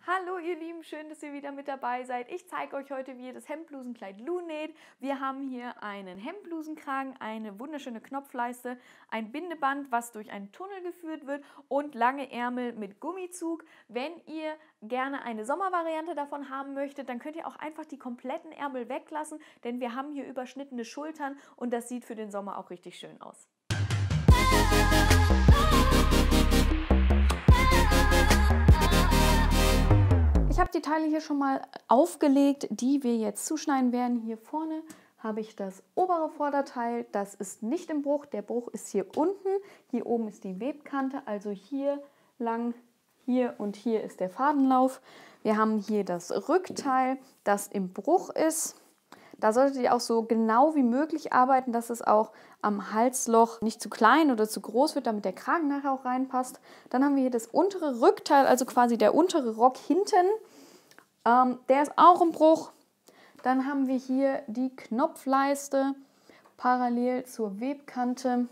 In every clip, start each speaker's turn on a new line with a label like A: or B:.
A: Hallo ihr Lieben, schön, dass ihr wieder mit dabei seid. Ich zeige euch heute, wie ihr das Hemdblusenkleid Lou näht. Wir haben hier einen Hemdblusenkragen, eine wunderschöne Knopfleiste, ein Bindeband, was durch einen Tunnel geführt wird und lange Ärmel mit Gummizug. Wenn ihr gerne eine Sommervariante davon haben möchtet, dann könnt ihr auch einfach die kompletten Ärmel weglassen, denn wir haben hier überschnittene Schultern und das sieht für den Sommer auch richtig schön aus. Ich habe die Teile hier schon mal aufgelegt, die wir jetzt zuschneiden werden. Hier vorne habe ich das obere Vorderteil, das ist nicht im Bruch, der Bruch ist hier unten. Hier oben ist die Webkante, also hier lang, hier und hier ist der Fadenlauf. Wir haben hier das Rückteil, das im Bruch ist. Da solltet ihr auch so genau wie möglich arbeiten, dass es auch am Halsloch nicht zu klein oder zu groß wird, damit der Kragen nachher auch reinpasst. Dann haben wir hier das untere Rückteil, also quasi der untere Rock hinten. Der ist auch im Bruch. Dann haben wir hier die Knopfleiste parallel zur Webkante.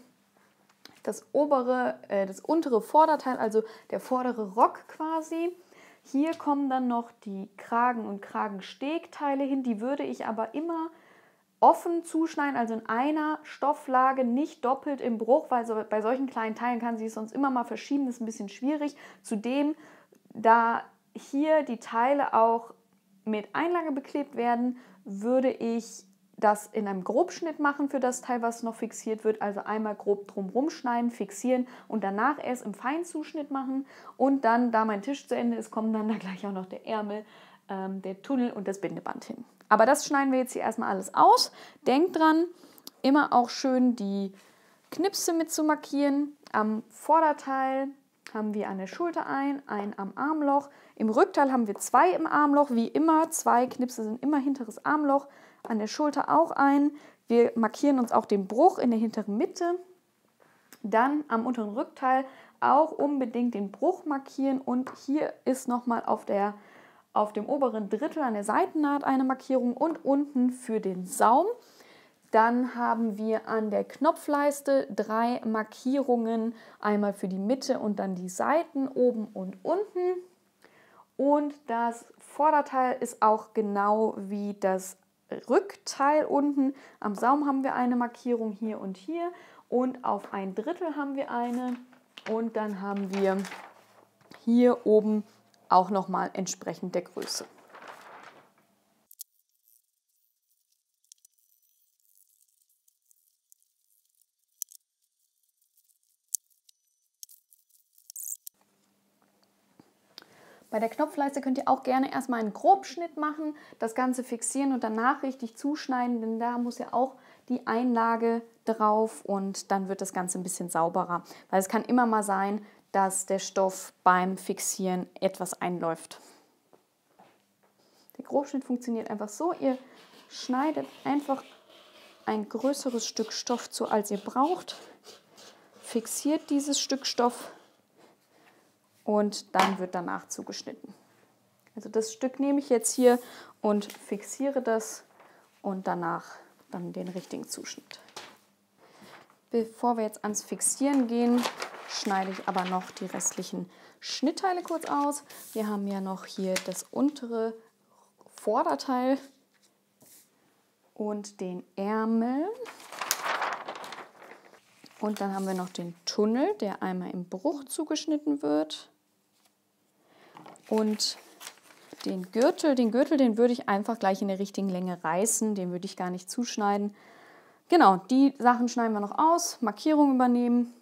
A: Das untere Vorderteil, also der vordere Rock quasi. Hier kommen dann noch die Kragen- und Kragenstegteile hin. Die würde ich aber immer offen zuschneiden, also in einer Stofflage, nicht doppelt im Bruch, weil so bei solchen kleinen Teilen kann sie es sonst immer mal verschieben. Das ist ein bisschen schwierig. Zudem, da hier die Teile auch mit Einlage beklebt werden, würde ich das in einem Grobschnitt machen für das Teil, was noch fixiert wird. Also einmal grob drumherum schneiden, fixieren und danach erst im Feinzuschnitt machen. Und dann, da mein Tisch zu Ende ist, kommen dann da gleich auch noch der Ärmel, der Tunnel und das Bindeband hin. Aber das schneiden wir jetzt hier erstmal alles aus. Denkt dran, immer auch schön die Knipse mit zu markieren. Am Vorderteil haben wir an der Schulter einen am Armloch. Im Rückteil haben wir 2 im Armloch, wie immer. 2 Knipse sind immer hinteres Armloch. An der Schulter auch ein. Wir markieren uns auch den Bruch in der hinteren Mitte. Dann am unteren Rückteil auch unbedingt den Bruch markieren. Und hier ist nochmal auf dem oberen Drittel an der Seitennaht eine Markierung und unten für den Saum. Dann haben wir an der Knopfleiste 3 Markierungen, einmal für die Mitte und dann die Seiten oben und unten. Und das Vorderteil ist auch genau wie das Rückteil unten. Am Saum haben wir eine Markierung hier und hier und auf ein Drittel haben wir eine. Und dann haben wir hier oben auch nochmal entsprechend der Größe. Bei der Knopfleiste könnt ihr auch gerne erstmal einen Grobschnitt machen, das Ganze fixieren und danach richtig zuschneiden, denn da muss ja auch die Einlage drauf und dann wird das Ganze ein bisschen sauberer. Weil es kann immer mal sein, dass der Stoff beim Fixieren etwas einläuft. Der Grobschnitt funktioniert einfach so, ihr schneidet einfach ein größeres Stück Stoff zu, als ihr braucht, fixiert dieses Stück Stoff und dann wird danach zugeschnitten. Also das Stück nehme ich jetzt hier und fixiere das und danach dann den richtigen Zuschnitt. Bevor wir jetzt ans Fixieren gehen, schneide ich aber noch die restlichen Schnittteile kurz aus. Wir haben ja noch hier das untere Vorderteil und den Ärmel. Und dann haben wir noch den Tunnel, der einmal im Bruch zugeschnitten wird. Und den Gürtel, den würde ich einfach gleich in der richtigen Länge reißen, den würde ich gar nicht zuschneiden. Genau, die Sachen schneiden wir noch aus, Markierung übernehmen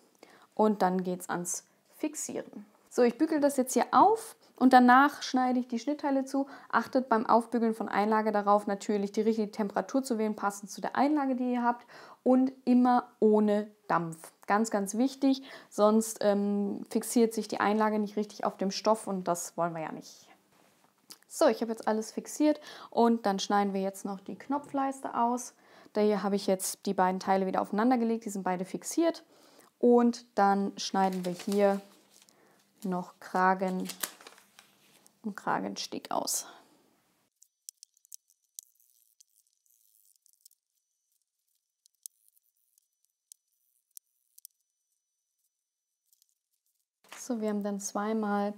A: und dann geht es ans Fixieren. So, ich bügele das jetzt hier auf und danach schneide ich die Schnittteile zu. Achtet beim Aufbügeln von Einlage darauf, natürlich die richtige Temperatur zu wählen, passend zu der Einlage, die ihr habt und immer ohne Dampf. Ganz, ganz wichtig, sonst fixiert sich die Einlage nicht richtig auf dem Stoff und das wollen wir ja nicht. So, ich habe jetzt alles fixiert und dann schneiden wir jetzt noch die Knopfleiste aus. Da hier habe ich jetzt die beiden Teile wieder aufeinander gelegt, die sind beide fixiert. Und dann schneiden wir hier noch Kragen und Kragensteg aus. So, wir haben dann zweimal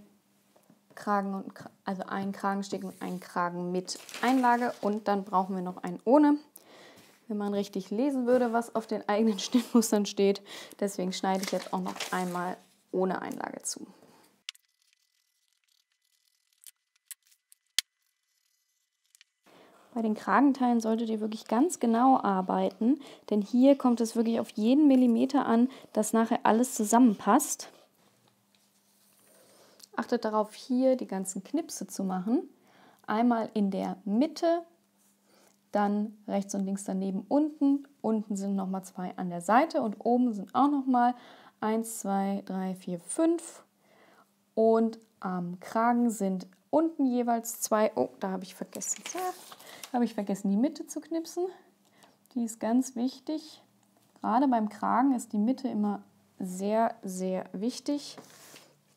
A: also einen Kragenstich und einen Kragen mit Einlage und dann brauchen wir noch einen ohne. Wenn man richtig lesen würde, was auf den eigenen Schnittmustern steht. Deswegen schneide ich jetzt auch noch einmal ohne Einlage zu. Bei den Kragenteilen solltet ihr wirklich ganz genau arbeiten, denn hier kommt es wirklich auf jeden Millimeter an, dass nachher alles zusammenpasst. Achtet darauf, hier die ganzen Knipse zu machen. Einmal in der Mitte, dann rechts und links daneben unten. Unten sind nochmal 2 an der Seite und oben sind auch nochmal 1, 2, 3, 4, 5. Und am Kragen sind unten jeweils 2. Oh, da habe ich vergessen. Die Mitte zu knipsen. Die ist ganz wichtig. Gerade beim Kragen ist die Mitte immer sehr, sehr wichtig.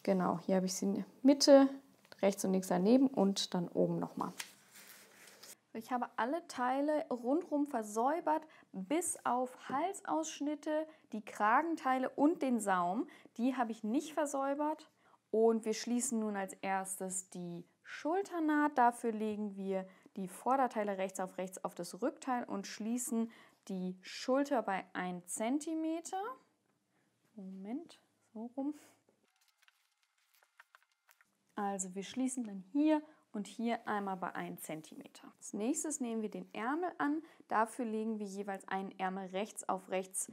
A: Genau, hier habe ich sie in der Mitte, rechts und links daneben und dann oben nochmal. Ich habe alle Teile rundherum versäubert, bis auf Halsausschnitte, die Kragenteile und den Saum. Die habe ich nicht versäubert. Und wir schließen nun als erstes die Schulternaht. Dafür legen wir die Vorderteile rechts auf das Rückteil und schließen die Schulter bei 1 cm. Moment, so rum. Also wir schließen dann hier und hier einmal bei 1 cm. Als nächstes nehmen wir den Ärmel an. Dafür legen wir jeweils einen Ärmel rechts auf rechts.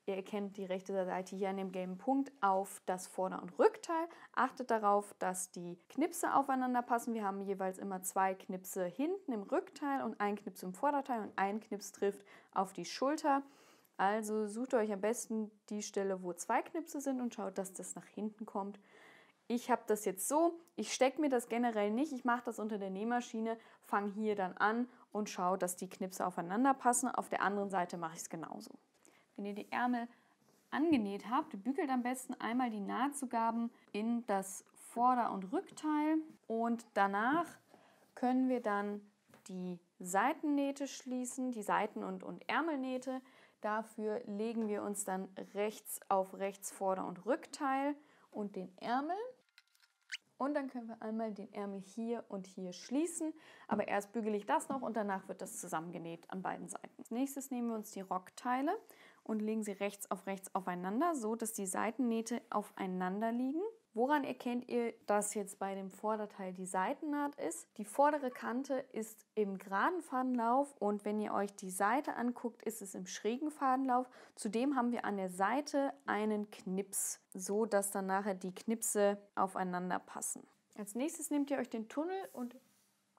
A: Ihr erkennt die rechte Seite hier an dem gelben Punkt auf das Vorder- und Rückteil. Achtet darauf, dass die Knipse aufeinander passen. Wir haben jeweils immer 2 Knipse hinten im Rückteil und einen Knips im Vorderteil und ein Knips trifft auf die Schulter. Also sucht euch am besten die Stelle, wo 2 Knipse sind und schaut, dass das nach hinten kommt. Ich habe das jetzt so, ich stecke mir das generell nicht, ich mache das unter der Nähmaschine, fange hier dann an und schaue, dass die Knipse aufeinander passen. Auf der anderen Seite mache ich es genauso. Wenn ihr die Ärmel angenäht habt, bügelt am besten einmal die Nahtzugaben in das Vorder- und Rückteil und danach können wir dann die Seitennähte schließen, die Seiten- und Ärmelnähte. Dafür legen wir uns dann rechts auf rechts Vorder- und Rückteil und den Ärmel. Und dann können wir einmal den Ärmel hier und hier schließen. Aber erst bügele ich das noch und danach wird das zusammengenäht an beiden Seiten. Als nächstes nehmen wir uns die Rockteile und legen sie rechts aufeinander, so dass die Seitennähte aufeinander liegen. Woran erkennt ihr, dass jetzt bei dem Vorderteil die Seitennaht ist? Die vordere Kante ist im geraden Fadenlauf und wenn ihr euch die Seite anguckt, ist es im schrägen Fadenlauf. Zudem haben wir an der Seite einen Knips, so dass dann nachher die Knipse aufeinander passen. Als nächstes nehmt ihr euch den Tunnel und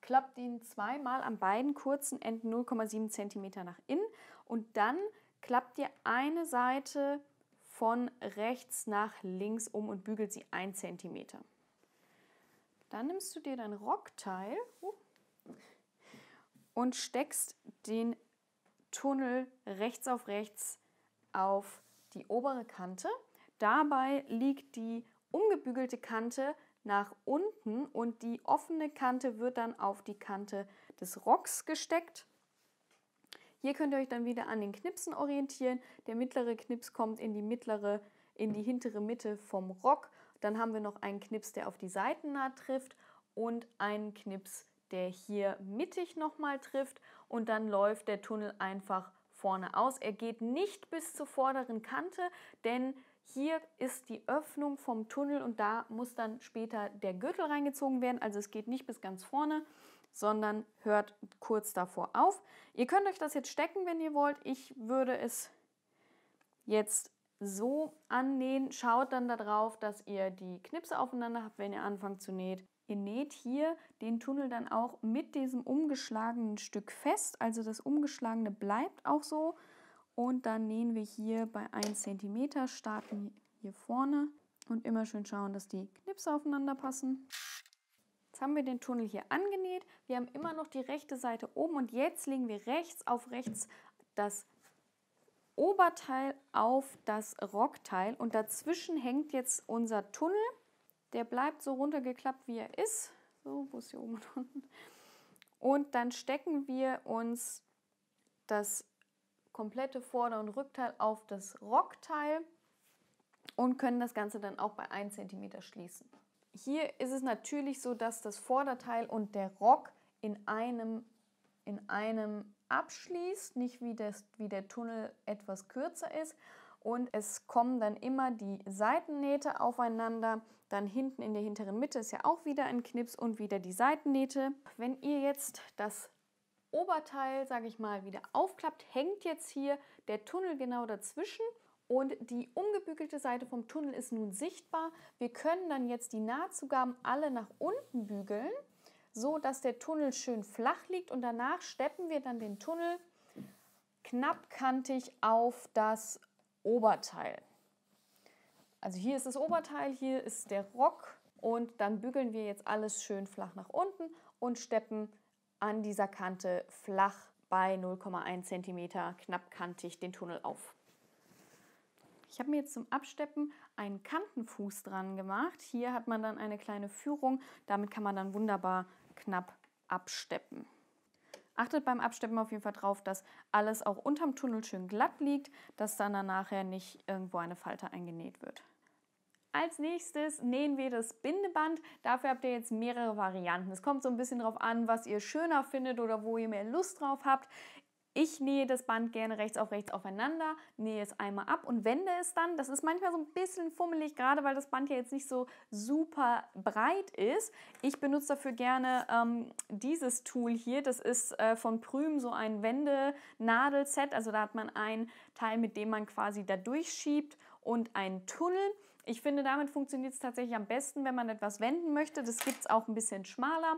A: klappt ihn zweimal an beiden kurzen Enden 0,7 cm nach innen und dann klappt ihr eine Seite von rechts nach links um und bügelt sie 1 cm. Dann nimmst du dir dein Rockteil und steckst den Tunnel rechts auf die obere Kante. Dabei liegt die umgebügelte Kante nach unten und die offene Kante wird dann auf die Kante des Rocks gesteckt. Hier könnt ihr euch dann wieder an den Knipsen orientieren. Der mittlere Knips kommt in die hintere Mitte vom Rock. Dann haben wir noch einen Knips, der auf die Seitennaht trifft und einen Knips, der hier mittig nochmal trifft. Und dann läuft der Tunnel einfach vorne aus. Er geht nicht bis zur vorderen Kante, denn hier ist die Öffnung vom Tunnel und da muss dann später der Gürtel reingezogen werden. Also es geht nicht bis ganz vorne, sondern hört kurz davor auf. Ihr könnt euch das jetzt stecken, wenn ihr wollt. Ich würde es jetzt so annähen. Schaut dann darauf, dass ihr die Knipse aufeinander habt, wenn ihr anfangt zu nähen. Ihr näht hier den Tunnel dann auch mit diesem umgeschlagenen Stück fest. Also das umgeschlagene bleibt auch so. Und dann nähen wir hier bei 1 cm, starten hier vorne und immer schön schauen, dass die Knipse aufeinander passen. Jetzt haben wir den Tunnel hier angenäht. Wir haben immer noch die rechte Seite oben und jetzt legen wir rechts auf rechts das Oberteil auf das Rockteil und dazwischen hängt jetzt unser Tunnel. Der bleibt so runtergeklappt, wie er ist. So, wo ist hier oben und unten? Und dann stecken wir uns das komplette Vorder- und Rückteil auf das Rockteil und können das Ganze dann auch bei 1 cm schließen. Hier ist es natürlich so, dass das Vorderteil und der Rock in einem abschließt, nicht wie der Tunnel etwas kürzer ist. Und es kommen dann immer die Seitennähte aufeinander. Dann hinten in der hinteren Mitte ist ja auch wieder ein Knips und wieder die Seitennähte. Wenn ihr jetzt das Oberteil, sage ich mal, wieder aufklappt, hängt jetzt hier der Tunnel genau dazwischen. Und die umgebügelte Seite vom Tunnel ist nun sichtbar. Wir können dann jetzt die Nahtzugaben alle nach unten bügeln, so dass der Tunnel schön flach liegt, und danach steppen wir dann den Tunnel knappkantig auf das Oberteil. Also hier ist das Oberteil, hier ist der Rock, und dann bügeln wir jetzt alles schön flach nach unten und steppen an dieser Kante flach bei 0,1 cm knappkantig den Tunnel auf. Ich habe mir jetzt zum Absteppen einen Kantenfuß dran gemacht. Hier hat man dann eine kleine Führung. Damit kann man dann wunderbar knapp absteppen. Achtet beim Absteppen auf jeden Fall drauf, dass alles auch unterm Tunnel schön glatt liegt, dass dann nachher nicht irgendwo eine Falte eingenäht wird. Als nächstes nähen wir das Bindeband. Dafür habt ihr jetzt mehrere Varianten. Es kommt so ein bisschen darauf an, was ihr schöner findet oder wo ihr mehr Lust drauf habt. Ich nähe das Band gerne rechts auf rechts aufeinander, nähe es einmal ab und wende es dann. Das ist manchmal so ein bisschen fummelig, gerade weil das Band ja jetzt nicht so super breit ist. Ich benutze dafür gerne dieses Tool hier. Das ist von Prüm so ein Wendenadelset. Also da hat man ein Teil, mit dem man quasi da durchschiebt, und einen Tunnel. Ich finde, damit funktioniert es tatsächlich am besten, wenn man etwas wenden möchte. Das gibt es auch ein bisschen schmaler.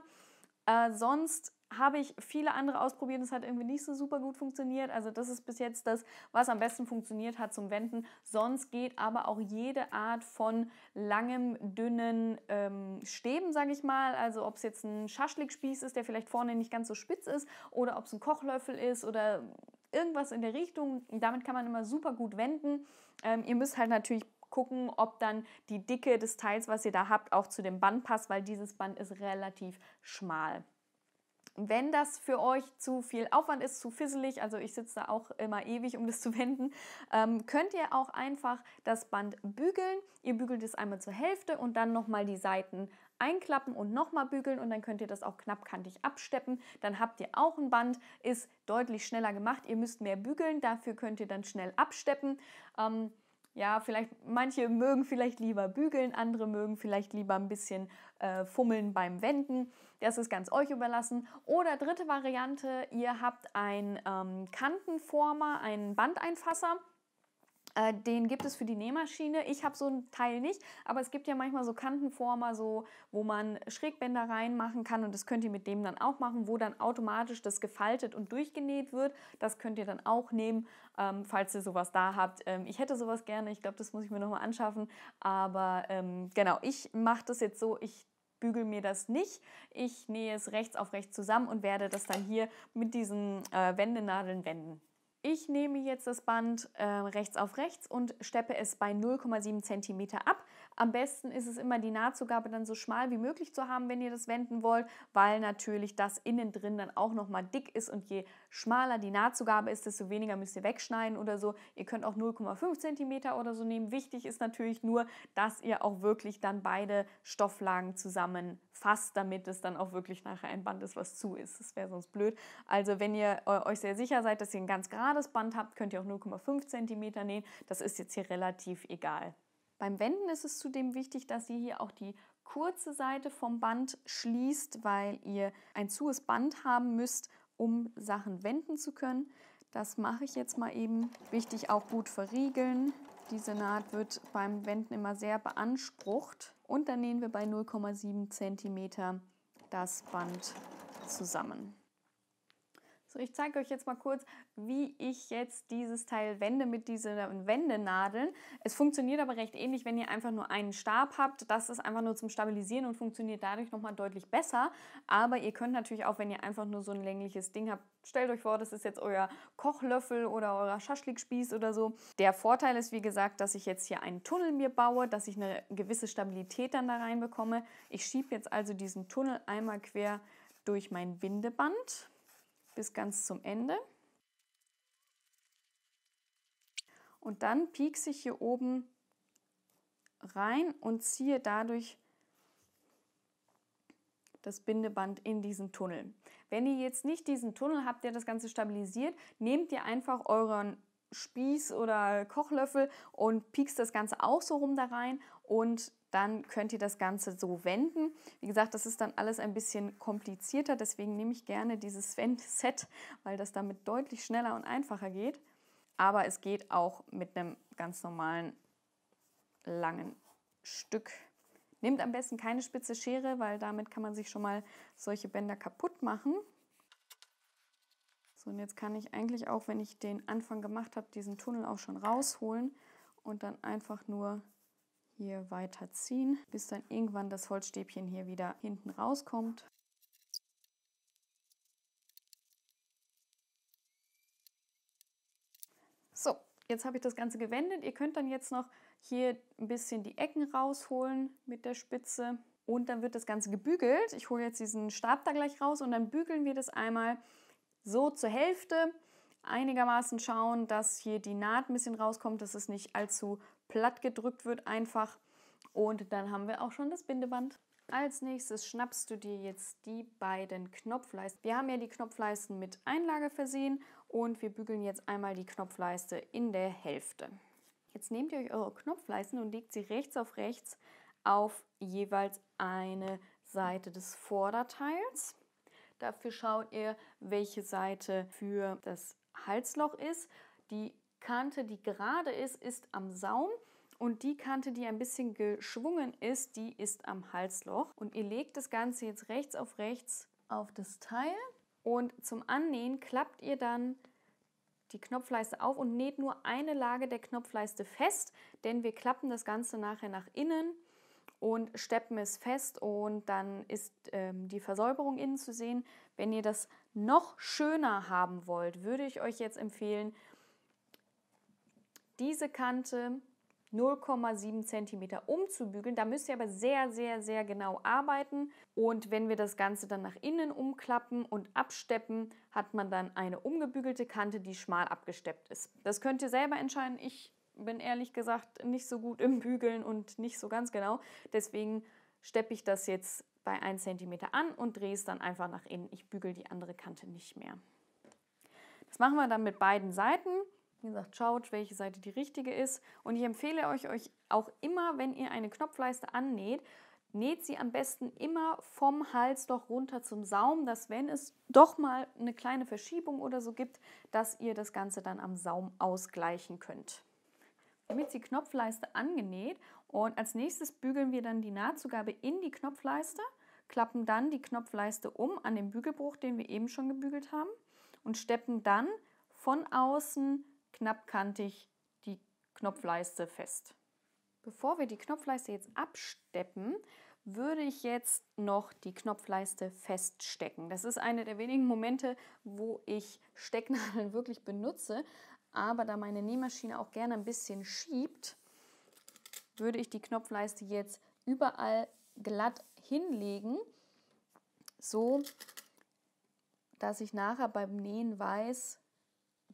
A: Sonst habe ich viele andere ausprobiert, das hat irgendwie nicht so super gut funktioniert. Also das ist bis jetzt das, was am besten funktioniert hat zum Wenden. Sonst geht aber auch jede Art von langem, dünnen Stäben, sage ich mal. Also ob es jetzt ein Schaschlikspieß ist, der vielleicht vorne nicht ganz so spitz ist, oder ob es ein Kochlöffel ist oder irgendwas in der Richtung. Damit kann man immer super gut wenden. Ihr müsst halt natürlich gucken, ob dann die Dicke des Teils, was ihr da habt, auch zu dem Band passt, weil dieses Band ist relativ schmal. Wenn das für euch zu viel Aufwand ist, zu fisselig, also ich sitze da auch immer ewig, um das zu wenden, könnt ihr auch einfach das Band bügeln. Ihr bügelt es einmal zur Hälfte und dann nochmal die Seiten einklappen und nochmal bügeln, und dann könnt ihr das auch knappkantig absteppen. Dann habt ihr auch ein Band, ist deutlich schneller gemacht. Ihr müsst mehr bügeln, dafür könnt ihr dann schnell absteppen. Ja, vielleicht, manche mögen vielleicht lieber bügeln, andere mögen vielleicht lieber ein bisschen fummeln beim Wenden. Das ist ganz euch überlassen. Oder dritte Variante, ihr habt einen Kantenformer, einen Bandeinfasser. Den gibt es für die Nähmaschine. Ich habe so ein Teil nicht, aber es gibt ja manchmal so Kantenformer, so, wo man Schrägbänder reinmachen kann, und das könnt ihr mit dem dann auch machen, wo dann automatisch das gefaltet und durchgenäht wird. Das könnt ihr dann auch nehmen, falls ihr sowas da habt. Ich hätte sowas gerne, ich glaube, das muss ich mir nochmal anschaffen, aber genau, ich mache das jetzt so, ich bügel mir das nicht. Ich nähe es rechts auf rechts zusammen und werde das dann hier mit diesen Wendenadeln wenden. Ich nehme jetzt das Band rechts auf rechts und steppe es bei 0,7 cm ab. Am besten ist es immer, die Nahtzugabe dann so schmal wie möglich zu haben, wenn ihr das wenden wollt, weil natürlich das innen drin dann auch nochmal dick ist, und je schmaler die Nahtzugabe ist, desto weniger müsst ihr wegschneiden oder so. Ihr könnt auch 0,5 cm oder so nehmen. Wichtig ist natürlich nur, dass ihr auch wirklich dann beide Stofflagen zusammenfasst, damit es dann auch wirklich nachher ein Band ist, was zu ist. Das wäre sonst blöd. Also wenn ihr euch sehr sicher seid, dass ihr ein ganz gerades Band habt, könnt ihr auch 0,5 cm nähen. Das ist jetzt hier relativ egal. Beim Wenden ist es zudem wichtig, dass ihr hier auch die kurze Seite vom Band schließt, weil ihr ein zues Band haben müsst, um Sachen wenden zu können. Das mache ich jetzt mal eben. Wichtig auch gut verriegeln. Diese Naht wird beim Wenden immer sehr beansprucht. Und dann nähen wir bei 0,7 cm das Band zusammen. So, ich zeige euch jetzt mal kurz, wie ich jetzt dieses Teil wende mit diesen Wendenadeln. Es funktioniert aber recht ähnlich, wenn ihr einfach nur einen Stab habt. Das ist einfach nur zum Stabilisieren und funktioniert dadurch nochmal deutlich besser. Aber ihr könnt natürlich auch, wenn ihr einfach nur so ein längliches Ding habt, stellt euch vor, das ist jetzt euer Kochlöffel oder euer Schaschlikspieß oder so. Der Vorteil ist, wie gesagt, dass ich jetzt hier einen Tunnel mir baue, dass ich eine gewisse Stabilität dann da rein bekomme. Ich schiebe jetzt also diesen Tunnel einmal quer durch mein Bindeband bis ganz zum Ende. Und dann piekse ich hier oben rein und ziehe dadurch das Bindeband in diesen Tunnel. Wenn ihr jetzt nicht diesen Tunnel habt, der das Ganze stabilisiert, nehmt ihr einfach euren Spieß oder Kochlöffel und piekst das Ganze auch so rum da rein und dann könnt ihr das Ganze so wenden. Wie gesagt, das ist dann alles ein bisschen komplizierter, deswegen nehme ich gerne dieses Wendset, weil das damit deutlich schneller und einfacher geht. Aber es geht auch mit einem ganz normalen langen Stück. Nehmt am besten keine spitze Schere, weil damit kann man sich schon mal solche Bänder kaputt machen. So, und jetzt kann ich eigentlich auch, wenn ich den Anfang gemacht habe, diesen Tunnel auch schon rausholen und dann einfach nur hier weiter ziehen, bis dann irgendwann das Holzstäbchen hier wieder hinten rauskommt. So, jetzt habe ich das Ganze gewendet. Ihr könnt dann jetzt noch hier ein bisschen die Ecken rausholen mit der Spitze und dann wird das Ganze gebügelt. Ich hole jetzt diesen Stab da gleich raus und dann bügeln wir das einmal so zur Hälfte. Einigermaßen schauen, dass hier die Naht ein bisschen rauskommt, dass es nicht allzu platt gedrückt wird einfach. Und dann haben wir auch schon das Bindeband. Als nächstes schnappst du dir jetzt die beiden Knopfleisten. Wir haben ja die Knopfleisten mit Einlage versehen und wir bügeln jetzt einmal die Knopfleiste in der Hälfte. Jetzt nehmt ihr euch eure Knopfleisten und legt sie rechts auf jeweils eine Seite des Vorderteils. Dafür schaut ihr, welche Seite für das Halsloch ist. Die Kante, die gerade ist am Saum und die Kante, die ein bisschen geschwungen ist, die ist am Halsloch. Und ihr legt das Ganze jetzt rechts auf das Teil und zum Annähen klappt ihr dann die Knopfleiste auf und näht nur eine Lage der Knopfleiste fest, denn wir klappen das Ganze nachher nach innen und steppen es fest und dann ist die Versäuberung innen zu sehen. Wenn ihr das noch schöner haben wollt, würde ich euch jetzt empfehlen, diese Kante 0,7 cm umzubügeln. Da müsst ihr aber sehr, sehr, sehr genau arbeiten. Und wenn wir das Ganze dann nach innen umklappen und absteppen, hat man dann eine umgebügelte Kante, die schmal abgesteppt ist. Das könnt ihr selber entscheiden. Ich bin ehrlich gesagt nicht so gut im Bügeln und nicht so ganz genau. Deswegen steppe ich das jetzt bei 1 cm an und drehe es dann einfach nach innen. Ich bügele die andere Kante nicht mehr. Das machen wir dann mit beiden Seiten. Wie gesagt, schaut, welche Seite die richtige ist. Und ich empfehle euch auch immer, wenn ihr eine Knopfleiste annäht, näht sie am besten immer vom Halsloch runter zum Saum, dass wenn es doch mal eine kleine Verschiebung oder so gibt, dass ihr das Ganze dann am Saum ausgleichen könnt. Damit die Knopfleiste angenäht und als nächstes bügeln wir dann die Nahtzugabe in die Knopfleiste, klappen dann die Knopfleiste um an den Bügelbruch, den wir eben schon gebügelt haben und steppen dann von außen knappkantig die Knopfleiste fest. Bevor wir die Knopfleiste jetzt absteppen, würde ich jetzt noch die Knopfleiste feststecken. Das ist eine der wenigen Momente, wo ich Stecknadeln wirklich benutze, aber da meine Nähmaschine auch gerne ein bisschen schiebt, würde ich die Knopfleiste jetzt überall glatt hinlegen, so dass ich nachher beim Nähen weiß,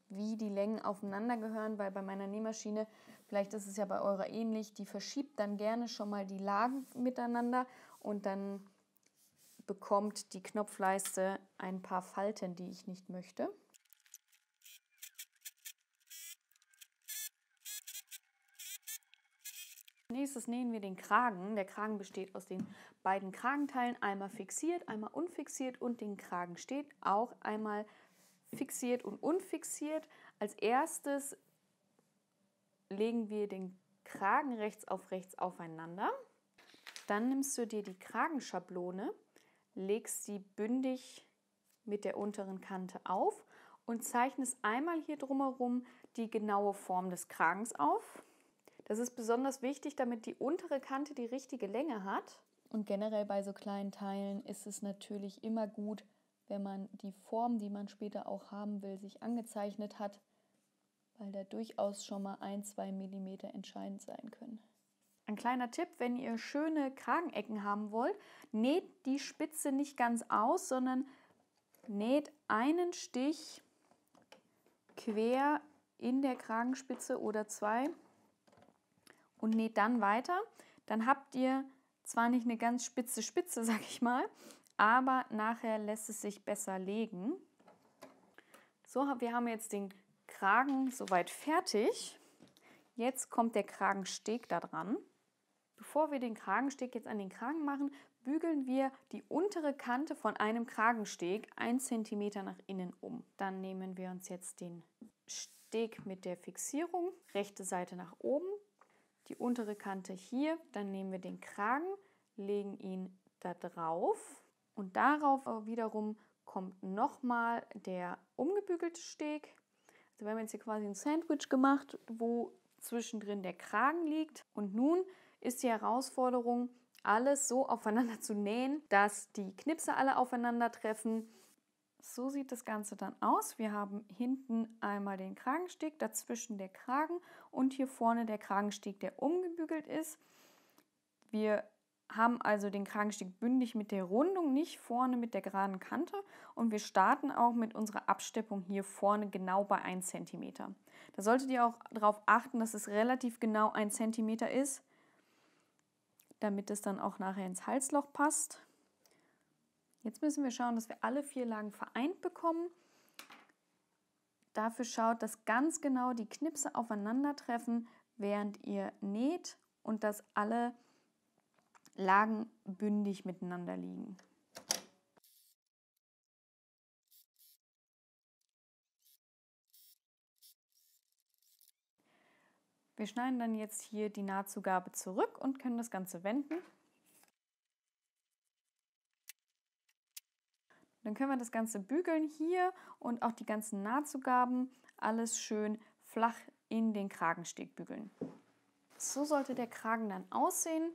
A: wie die Längen aufeinander gehören, weil bei meiner Nähmaschine, vielleicht ist es ja bei eurer ähnlich, die verschiebt dann gerne schon mal die Lagen miteinander und dann bekommt die Knopfleiste ein paar Falten, die ich nicht möchte. Nächstes nähen wir den Kragen. Der Kragen besteht aus den beiden Kragenteilen, einmal fixiert, einmal unfixiert und den Kragen steht auch einmal fixiert und unfixiert. Als erstes legen wir den Kragen rechts aufeinander. Dann nimmst du dir die Kragenschablone, legst sie bündig mit der unteren Kante auf und zeichnest einmal hier drumherum die genaue Form des Kragens auf. Das ist besonders wichtig, damit die untere Kante die richtige Länge hat. Und generell bei so kleinen Teilen ist es natürlich immer gut, wenn man die Form, die man später auch haben will, sich angezeichnet hat, weil da durchaus schon mal 1-2 mm entscheidend sein können. Ein kleiner Tipp, wenn ihr schöne Kragenecken haben wollt, näht die Spitze nicht ganz aus, sondern näht einen Stich quer in der Kragenspitze oder 2 und näht dann weiter. Dann habt ihr zwar nicht eine ganz spitze Spitze, sag ich mal, aber nachher lässt es sich besser legen. So, wir haben jetzt den Kragen soweit fertig. Jetzt kommt der Kragensteg da dran. Bevor wir den Kragensteg jetzt an den Kragen machen, bügeln wir die untere Kante von einem Kragensteg 1 cm nach innen um. Dann nehmen wir uns jetzt den Steg mit der Fixierung, rechte Seite nach oben, die untere Kante hier, dann nehmen wir den Kragen, legen ihn da drauf und darauf wiederum kommt nochmal der umgebügelte Steg. Also wir haben jetzt hier quasi ein Sandwich gemacht, wo zwischendrin der Kragen liegt. Und nun ist die Herausforderung, alles so aufeinander zu nähen, dass die Knipse alle aufeinandertreffen. So sieht das Ganze dann aus. Wir haben hinten einmal den Kragensteg, dazwischen der Kragen und hier vorne der Kragensteg, der umgebügelt ist. Wir haben also den Kragensteg bündig mit der Rundung, nicht vorne mit der geraden Kante. Und wir starten auch mit unserer Absteppung hier vorne genau bei 1 cm. Da solltet ihr auch darauf achten, dass es relativ genau 1 cm ist, damit es dann auch nachher ins Halsloch passt. Jetzt müssen wir schauen, dass wir alle 4 Lagen vereint bekommen. Dafür schaut, dass ganz genau die Knipse aufeinandertreffen, während ihr näht und dass alle Lagen bündig miteinander liegen. Wir schneiden dann jetzt hier die Nahtzugabe zurück und können das Ganze wenden. Dann können wir das Ganze bügeln hier und auch die ganzen Nahtzugaben alles schön flach in den Kragensteg bügeln. So sollte der Kragen dann aussehen.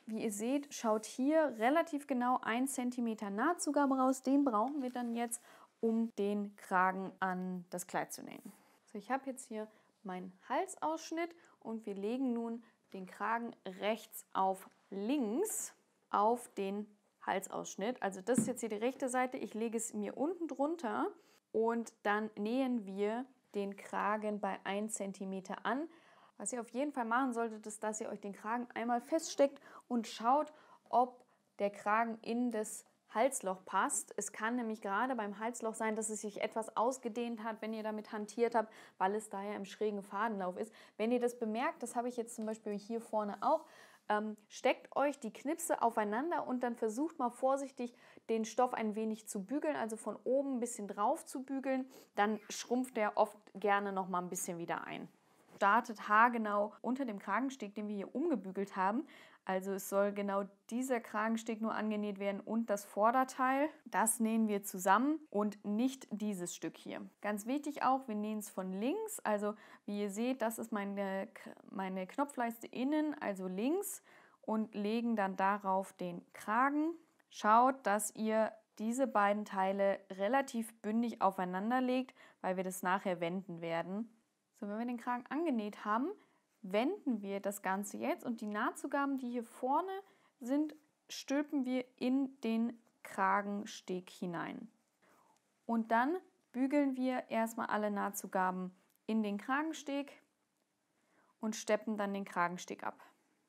A: Wie ihr seht, schaut hier relativ genau 1 cm Nahtzugabe raus. Den brauchen wir dann jetzt, um den Kragen an das Kleid zu nähen. So, ich habe jetzt hier meinen Halsausschnitt und wir legen nun den Kragen rechts auf links auf den Halsausschnitt. Also das ist jetzt hier die rechte Seite. Ich lege es mir unten drunter und dann nähen wir den Kragen bei 1 cm an. Was ihr auf jeden Fall machen solltet, ist, dass ihr euch den Kragen einmal feststeckt und schaut, ob der Kragen in das Halsloch passt. Es kann nämlich gerade beim Halsloch sein, dass es sich etwas ausgedehnt hat, wenn ihr damit hantiert habt, weil es daher im schrägen Fadenlauf ist. Wenn ihr das bemerkt, das habe ich jetzt zum Beispiel hier vorne auch, steckt euch die Knipse aufeinander und dann versucht mal vorsichtig den Stoff ein wenig zu bügeln, also von oben ein bisschen drauf zu bügeln. Dann schrumpft der oft gerne noch mal ein bisschen wieder ein. Startet haargenau unter dem Kragensteg, den wir hier umgebügelt haben. Also es soll genau dieser Kragensteg nur angenäht werden und das Vorderteil. Das nähen wir zusammen und nicht dieses Stück hier. Ganz wichtig auch, wir nähen es von links. Also wie ihr seht, das ist meine Knopfleiste innen, also links, und legen dann darauf den Kragen. Schaut, dass ihr diese beiden Teile relativ bündig aufeinander legt, weil wir das nachher wenden werden. So, wenn wir den Kragen angenäht haben, wenden wir das Ganze jetzt und die Nahtzugaben, die hier vorne sind, stülpen wir in den Kragensteg hinein. Und dann bügeln wir erstmal alle Nahtzugaben in den Kragensteg und steppen dann den Kragensteg ab.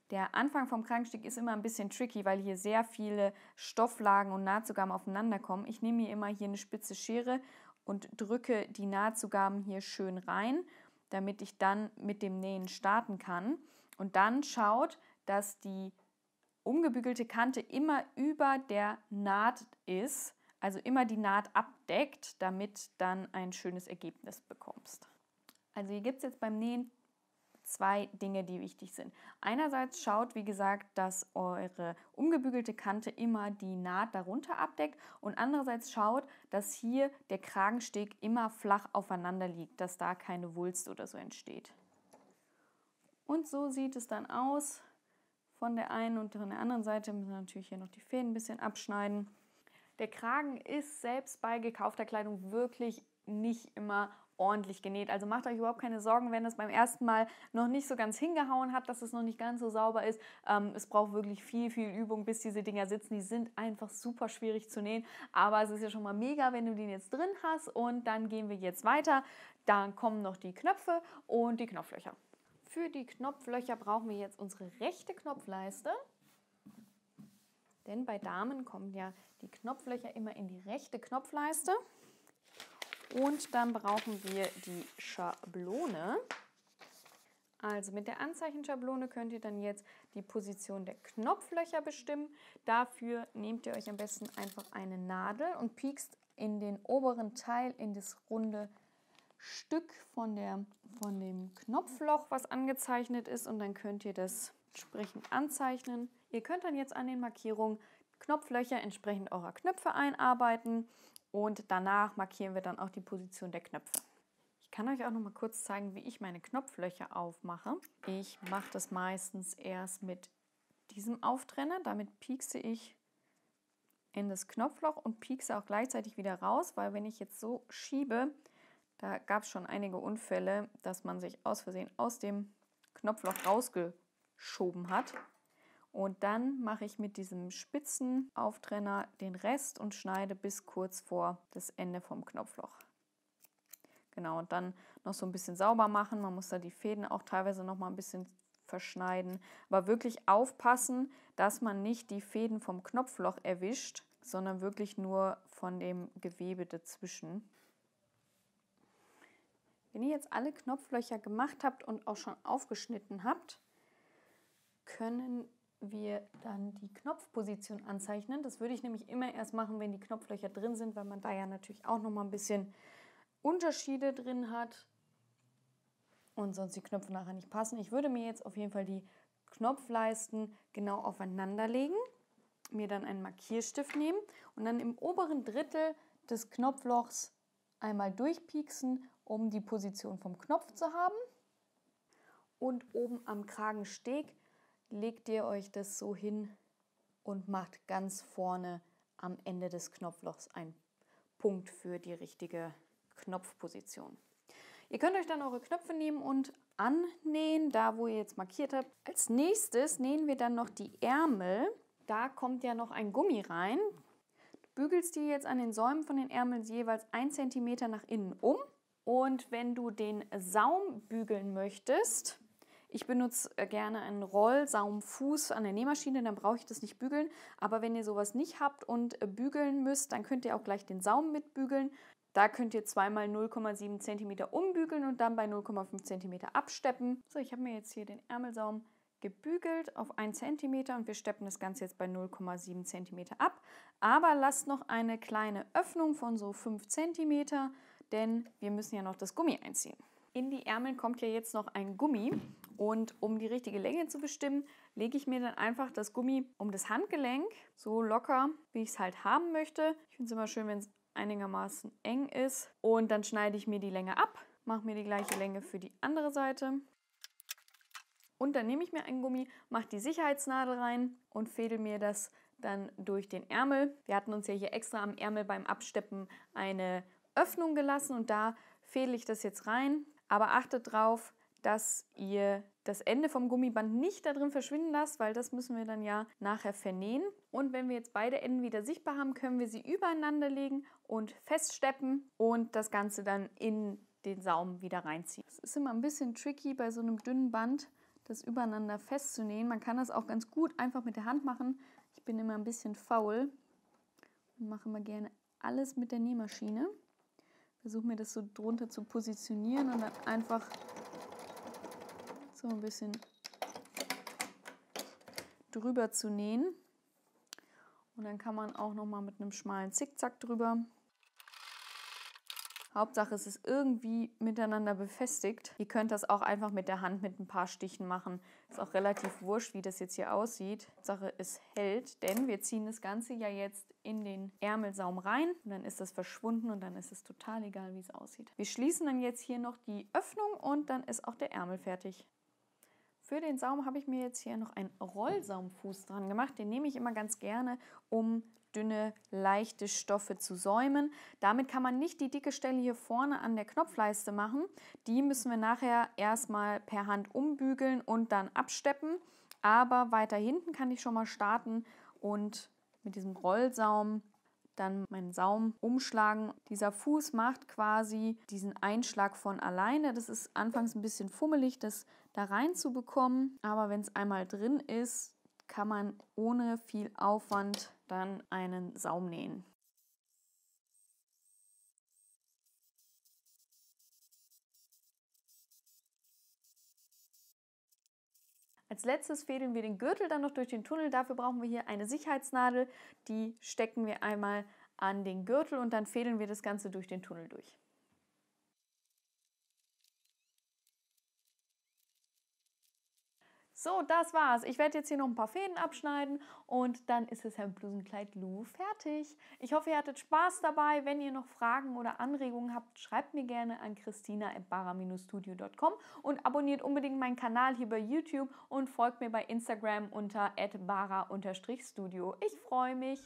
A: Der Anfang vom Kragensteg ist immer ein bisschen tricky, weil hier sehr viele Stofflagen und Nahtzugaben aufeinander kommen. Ich nehme hier immer hier eine spitze Schere und drücke die Nahtzugaben hier schön rein, damit ich dann mit dem Nähen starten kann. Und dann schaut, dass die umgebügelte Kante immer über der Naht ist, also immer die Naht abdeckt, damit dann ein schönes Ergebnis bekommst. Also hier gibt es jetzt beim Nähen 2 Dinge, die wichtig sind. Einerseits schaut, wie gesagt, dass eure umgebügelte Kante immer die Naht darunter abdeckt und andererseits schaut, dass hier der Kragensteg immer flach aufeinander liegt, dass da keine Wulst oder so entsteht. Und so sieht es dann aus. Von der einen und von der anderen Seite müssen wir natürlich hier noch die Fäden ein bisschen abschneiden. Der Kragen ist selbst bei gekaufter Kleidung wirklich nicht immer ordentlich genäht. Also macht euch überhaupt keine Sorgen, wenn es beim ersten Mal noch nicht so ganz hingehauen hat, dass es noch nicht ganz so sauber ist. Es braucht wirklich viel Übung, bis diese Dinger sitzen. Die sind einfach super schwierig zu nähen, aber es ist ja schon mal mega, wenn du den jetzt drin hast. Und dann gehen wir jetzt weiter. Dann kommen noch die Knöpfe und die Knopflöcher. Für die Knopflöcher brauchen wir jetzt unsere rechte Knopfleiste. Denn bei Damen kommen ja die Knopflöcher immer in die rechte Knopfleiste. Und dann brauchen wir die Schablone. Also mit der Anzeichenschablone könnt ihr dann jetzt die Position der Knopflöcher bestimmen. Dafür nehmt ihr euch am besten einfach eine Nadel und piekst in den oberen Teil, in das runde Stück von dem Knopfloch, was angezeichnet ist. Und dann könnt ihr das entsprechend anzeichnen. Ihr könnt dann jetzt an den Markierungen Knopflöcher entsprechend eurer Knöpfe einarbeiten. Und danach markieren wir dann auch die Position der Knöpfe. Ich kann euch auch noch mal kurz zeigen, wie ich meine Knopflöcher aufmache. Ich mache das meistens erst mit diesem Auftrenner. Damit piekse ich in das Knopfloch und piekse auch gleichzeitig wieder raus, weil wenn ich jetzt so schiebe, da gab es schon einige Unfälle, dass man sich aus Versehen aus dem Knopfloch rausgeschoben hat. Und dann mache ich mit diesem spitzen Auftrenner den Rest und schneide bis kurz vor das Ende vom Knopfloch. Genau, und dann noch so ein bisschen sauber machen. Man muss da die Fäden auch teilweise noch mal ein bisschen verschneiden. Aber wirklich aufpassen, dass man nicht die Fäden vom Knopfloch erwischt, sondern wirklich nur von dem Gewebe dazwischen. Wenn ihr jetzt alle Knopflöcher gemacht habt und auch schon aufgeschnitten habt, können wir dann die Knopfposition anzeichnen. Das würde ich nämlich immer erst machen, wenn die Knopflöcher drin sind, weil man da ja natürlich auch noch mal ein bisschen Unterschiede drin hat und sonst die Knöpfe nachher nicht passen. Ich würde mir jetzt auf jeden Fall die Knopfleisten genau aufeinander legen, mir dann einen Markierstift nehmen und dann im oberen Drittel des Knopflochs einmal durchpieksen, um die Position vom Knopf zu haben. Und oben am Kragensteg legt ihr euch das so hin und macht ganz vorne am Ende des Knopflochs einen Punkt für die richtige Knopfposition. Ihr könnt euch dann eure Knöpfe nehmen und annähen, da wo ihr jetzt markiert habt. Als nächstes nähen wir dann noch die Ärmel. Da kommt ja noch ein Gummi rein. Du bügelst die jetzt an den Säumen von den Ärmeln jeweils 1 cm nach innen um. Und wenn du den Saum bügeln möchtest, ich benutze gerne einen Rollsaumfuß an der Nähmaschine, dann brauche ich das nicht bügeln. Aber wenn ihr sowas nicht habt und bügeln müsst, dann könnt ihr auch gleich den Saum mitbügeln. Da könnt ihr zweimal 0,7 cm umbügeln und dann bei 0,5 cm absteppen. So, ich habe mir jetzt hier den Ärmelsaum gebügelt auf 1 cm und wir steppen das Ganze jetzt bei 0,7 cm ab. Aber lasst noch eine kleine Öffnung von so 5 cm, denn wir müssen ja noch das Gummi einziehen. In die Ärmel kommt ja jetzt noch ein Gummi und um die richtige Länge zu bestimmen, lege ich mir dann einfach das Gummi um das Handgelenk, so locker, wie ich es halt haben möchte. Ich finde es immer schön, wenn es einigermaßen eng ist. Und dann schneide ich mir die Länge ab, mache mir die gleiche Länge für die andere Seite. Und dann nehme ich mir einen Gummi, mache die Sicherheitsnadel rein und fädel mir das dann durch den Ärmel. Wir hatten uns ja hier extra am Ärmel beim Absteppen eine Öffnung gelassen und da fädel ich das jetzt rein. Aber achtet darauf, dass ihr das Ende vom Gummiband nicht da drin verschwinden lasst, weil das müssen wir dann ja nachher vernähen. Und wenn wir jetzt beide Enden wieder sichtbar haben, können wir sie übereinander legen und feststeppen und das Ganze dann in den Saum wieder reinziehen. Es ist immer ein bisschen tricky bei so einem dünnen Band, das übereinander festzunähen. Man kann das auch ganz gut einfach mit der Hand machen. Ich bin immer ein bisschen faul und mache immer gerne alles mit der Nähmaschine. Versuche mir das so drunter zu positionieren und dann einfach so ein bisschen drüber zu nähen. Und dann kann man auch noch mal mit einem schmalen Zickzack drüber. Hauptsache es ist irgendwie miteinander befestigt. Ihr könnt das auch einfach mit der Hand mit ein paar Stichen machen. Ist auch relativ wurscht, wie das jetzt hier aussieht. Hauptsache es hält, denn wir ziehen das Ganze ja jetzt in den Ärmelsaum rein. Und dann ist das verschwunden und dann ist es total egal, wie es aussieht. Wir schließen dann jetzt hier noch die Öffnung und dann ist auch der Ärmel fertig. Für den Saum habe ich mir jetzt hier noch einen Rollsaumfuß dran gemacht. Den nehme ich immer ganz gerne, um dünne, leichte Stoffe zu säumen. Damit kann man nicht die dicke Stelle hier vorne an der Knopfleiste machen. Die müssen wir nachher erstmal per Hand umbügeln und dann absteppen. Aber weiter hinten kann ich schon mal starten und mit diesem Rollsaum dann meinen Saum umschlagen. Dieser Fuß macht quasi diesen Einschlag von alleine. Das ist anfangs ein bisschen fummelig, das da rein zu bekommen. Aber wenn es einmal drin ist, kann man ohne viel Aufwand dann einen Saum nähen. Als letztes fädeln wir den Gürtel dann noch durch den Tunnel. Dafür brauchen wir hier eine Sicherheitsnadel. Die stecken wir einmal an den Gürtel und dann fädeln wir das Ganze durch den Tunnel durch. So, das war's. Ich werde jetzt hier noch ein paar Fäden abschneiden und dann ist das Hemdblusenkleid Lou fertig. Ich hoffe, ihr hattet Spaß dabei. Wenn ihr noch Fragen oder Anregungen habt, schreibt mir gerne an christina@bara-studio.com und abonniert unbedingt meinen Kanal hier bei YouTube und folgt mir bei Instagram unter @bara_studio. Ich freue mich.